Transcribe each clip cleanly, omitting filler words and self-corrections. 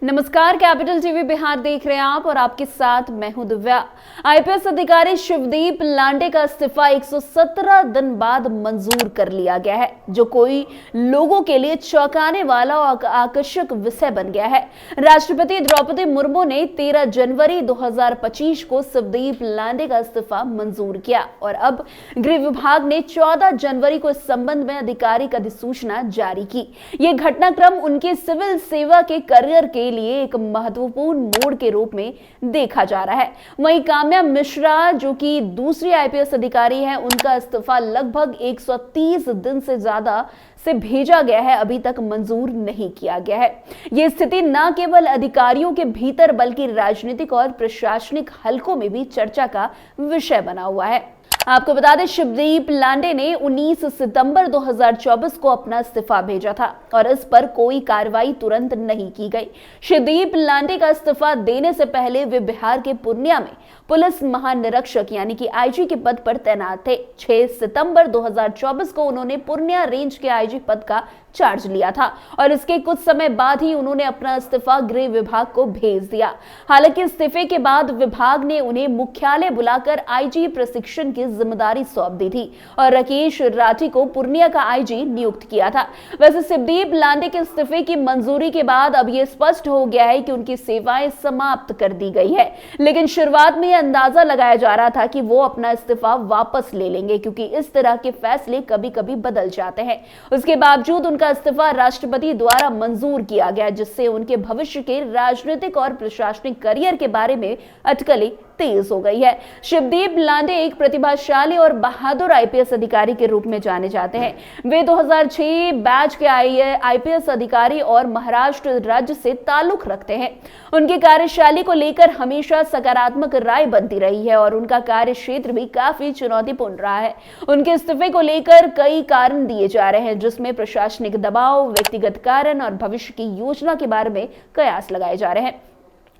नमस्कार, capital TV Bihar देख रहे हैं आप और आपके साथ मैं हूं दिव्या। आईपीएस अधिकारी शिवदीप लांडे का इस्तीफा 117 दिन बाद मंजूर कर लिया गया है, जो कोई लोगों के लिए चौंकाने वाला और आकर्षक विषय बन गया है। राष्ट्रपति द्रौपदी मुर्मू ने 13 जनवरी 2025 को शिवदीप लांडे का इस्तीफा मंजूर किया और अब गृह विभाग ने 14 जनवरी को इस संबंध में आधिकारिक अधिसूचना जारी की। यह घटनाक्रम उनके सिविल सेवा के करियर के लिए एक महत्वपूर्ण मोड़ के रूप में देखा जा रहा है। वहीं काम्या मिश्रा, जो कि दूसरी आईपीएस अधिकारी हैं, उनका इस्तीफा लगभग 130 दिन से ज्यादा से भेजा गया है, अभी तक मंजूर नहीं किया गया है। यह स्थिति न केवल अधिकारियों के भीतर बल्कि राजनीतिक और प्रशासनिक हलकों में भी चर्चा का विषय बना हुआ है। आपको बता दें, शिवदीप लांडे ने 19 सितंबर 2024 को अपना इस्तीफा भेजा था और इस पर कोई कार्रवाई तुरंत नहीं की गई। शिवदीप लांडे का इस्तीफा देने से पहले वे बिहार के पूर्णिया में पुलिस महानिरीक्षक यानी कि आईजी के पद पर तैनात थे। 6 सितंबर 2024 को उन्होंने पूर्णिया रेंज के आईजी पद का चार्ज लिया था और इसके कुछ समय बाद ही उन्होंने अपना इस्तीफा गृह विभाग को भेज दिया। हालांकि इस्तीफे के बाद विभाग ने उन्हें मुख्यालय बुलाकर आईजी प्रशिक्षण की जिम्मेदारी सौंप दी थी और राकेश राठी को पूर्णिया का आईजी नियुक्त किया था। वैसे शिवदीप लांडे के इस्तीफे की मंजूरी के बाद अब यह स्पष्ट हो गया है कि उनकी सेवाएं समाप्त कर दी गई है, लेकिन शुरुआत में यह अंदाजा लगाया जा रहा था कि वो अपना इस्तीफा वापस ले लेंगे, क्योंकि इस तरह के फैसले कभी कभी बदल जाते हैं। उसके बावजूद उनका इस्तीफा राष्ट्रपति द्वारा मंजूर किया गया, जिससे उनके भविष्य के राजनीतिक और प्रशासनिक करियर के बारे में अटकलें तेज हो गई है। शिवदीप लांडे एक प्रतिभाशाली और बहादुर आईपीएस अधिकारी के रूप में जाने जाते हैं। वे 2006 बैच के आईपीएस अधिकारी और महाराष्ट्र राज्य से ताल्लुक रखते हैं। उनकी कार्यशैली को लेकर हमेशा सकारात्मक राय बनती रही है और उनका कार्य क्षेत्र भी काफी चुनौतीपूर्ण रहा है। उनके इस्तीफे को लेकर कई कारण दिए जा रहे हैं, जिसमें प्रशासनिक दबाव, व्यक्तिगत कारण और भविष्य की योजना के बारे में कयास लगाए जा रहे हैं।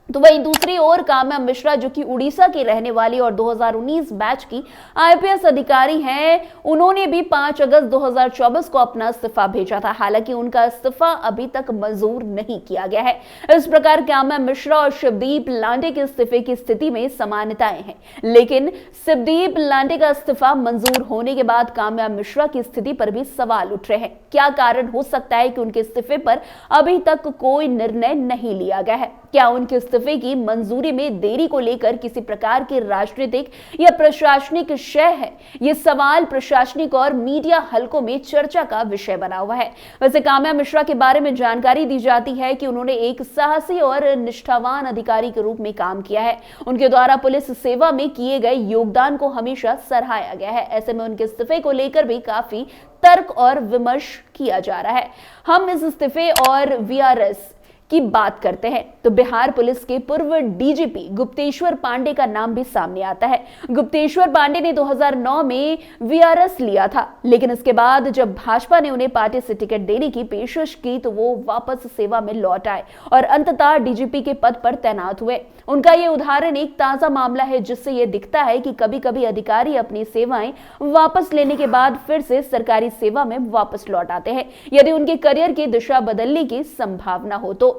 तो वहीं दूसरी ओर काम्या मिश्रा, जो कि उड़ीसा की रहने वाली और 2019 बैच की आईपीएस अधिकारी हैं, उन्होंने भी 5 अगस्त 2024 को अपना इस्तीफा भेजा था। हालांकि उनका इस्तीफा अभी तक मंजूर नहीं किया गया है। इस प्रकार काम्या मिश्रा और शिवदीप लांडे के इस्तीफे की स्थिति में समानताएं हैं, लेकिन शिवदीप लांडे का इस्तीफा मंजूर होने के बाद काम्या मिश्रा की स्थिति पर भी सवाल उठ रहे हैं। क्या कारण हो सकता है कि उनके इस्तीफे पर अभी तक कोई निर्णय नहीं लिया गया है? क्या उनके इस्तीफे की मंजूरी में देरी को लेकर किसी प्रकार की राजनीतिक या प्रशासनिक शय है? यह सवाल प्रशासनिक और मीडिया हलकों में चर्चा का विषय बना हुआ है। वैसे काम्या मिश्रा के बारे में जानकारी दी जाती है कि उन्होंने एक साहसी और निष्ठावान अधिकारी के रूप में काम किया है। उनके द्वारा पुलिस सेवा में किए गए योगदान को हमेशा सराहाया गया है। ऐसे में उनके इस्तीफे को लेकर भी काफी तर्क और विमर्श किया जा रहा है। हम इस इस्तीफे और वीआरएस की बात करते हैं तो बिहार पुलिस के पूर्व डीजीपी गुप्तेश्वर पांडे का नाम भी सामने आता है। गुप्तेश्वर पांडे ने 2009 में वीआरएस लिया था, लेकिन इसके बाद जब भाजपा ने उन्हें पार्टी से टिकट देने की पेशकश की तो वो वापस सेवा में लौट आए और अंततः डीजीपी के पद पर तैनात हुए। उनका ये उदाहरण एक ताजा मामला है, जिससे यह दिखता है कि कभी कभी अधिकारी अपनी सेवाएं वापस लेने के बाद फिर से सरकारी सेवा में वापस लौट आते हैं, यदि उनके करियर की दिशा बदलने की संभावना हो तो।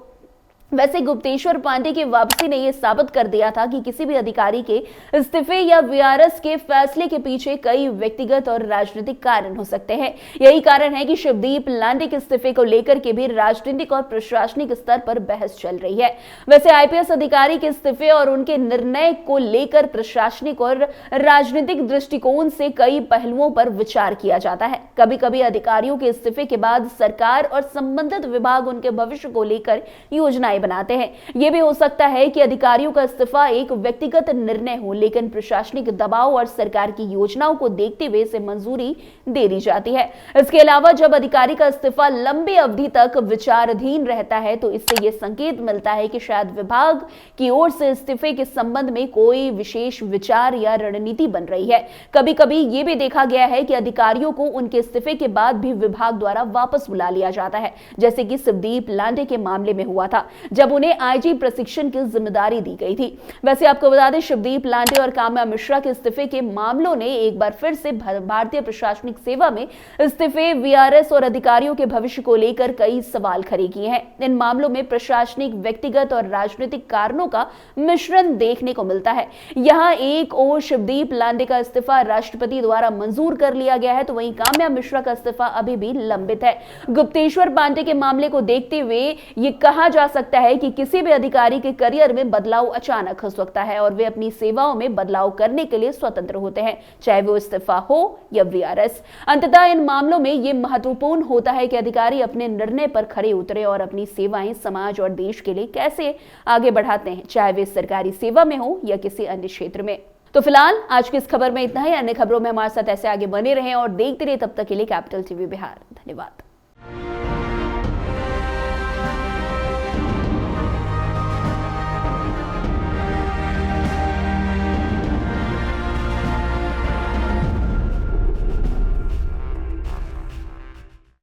वैसे गुप्तेश्वर पांडे की वापसी ने यह साबित कर दिया था कि किसी भी अधिकारी के इस्तीफे या वीआरएस के फैसले के पीछे कई व्यक्तिगत और राजनीतिक कारण हो सकते हैं। यही कारण है कि शिवदीप लांडे के इस्तीफे को लेकर के भी राजनीतिक और प्रशासनिक स्तर पर बहस चल रही है। वैसे आईपीएस अधिकारी के इस्तीफे और उनके निर्णय को लेकर प्रशासनिक और राजनीतिक दृष्टिकोण से कई पहलुओं पर विचार किया जाता है। कभी कभी अधिकारियों के इस्तीफे के बाद सरकार और संबंधित विभाग उनके भविष्य को लेकर योजनाएं बनाते हैं। यह भी हो सकता है कि अधिकारियों का इस्तीफा एक व्यक्तिगत निर्णय हो, लेकिन प्रशासनिक दबाव और सरकार की योजनाओं को देखते हुए इसे मंजूरी दे दी जाती है। इसके अलावा जब अधिकारी का इस्तीफा लंबी अवधि तक विचाराधीन रहता है तो इससे यह संकेत मिलता है कि शायद विभाग की ओर से इस्तीफे के संबंध में कोई विशेष विचार या रणनीति बन रही है। कभी कभी यह भी देखा गया है कि अधिकारियों को उनके इस्तीफे के बाद भी विभाग द्वारा वापस बुला लिया जाता है, जैसे कि शिवदीप लांडे के मामले में हुआ था। जब उन्हें आईजी प्रशिक्षण की जिम्मेदारी दी गई थी। वैसे आपको बता दें, शिवदीप लांडे और काम्या मिश्रा के इस्तीफे के मामलों ने एक बार फिर से भारतीय प्रशासनिक सेवा में इस्तीफे, वीआरएस और अधिकारियों के भविष्य को लेकर कई सवाल खड़े किए हैं। इन मामलों में प्रशासनिक, व्यक्तिगत और राजनीतिक कारणों का मिश्रण देखने को मिलता है। यहाँ एक ओर शिवदीप लांडे का इस्तीफा राष्ट्रपति द्वारा मंजूर कर लिया गया है, तो वहीं काम्या मिश्रा का इस्तीफा अभी भी लंबित है। गुप्तेश्वर पांडे के मामले को देखते हुए यह कहा जा सकता है कि किसी भी अधिकारी के करियर में बदलाव अचानक हो सकता है और वे अपनी सेवाओं में बदलाव करने के लिए स्वतंत्र होते हैं, चाहे वो इस्तीफा हो या वीआरएस। अंततः इन मामलों में यह महत्वपूर्ण होता है कि अधिकारी अपने निर्णय पर खड़े उतरे और अपनी सेवाएं समाज और देश के लिए कैसे आगे बढ़ाते हैं, चाहे वे सरकारी सेवा में हो या किसी अन्य क्षेत्र में। तो फिलहाल आज की इस खबर में इतना ही। अन्य खबरों में हमारे साथ ऐसे आगे बने रहें और देखते रहिए। तब तक के लिए कैपिटल टीवी बिहार। धन्यवाद।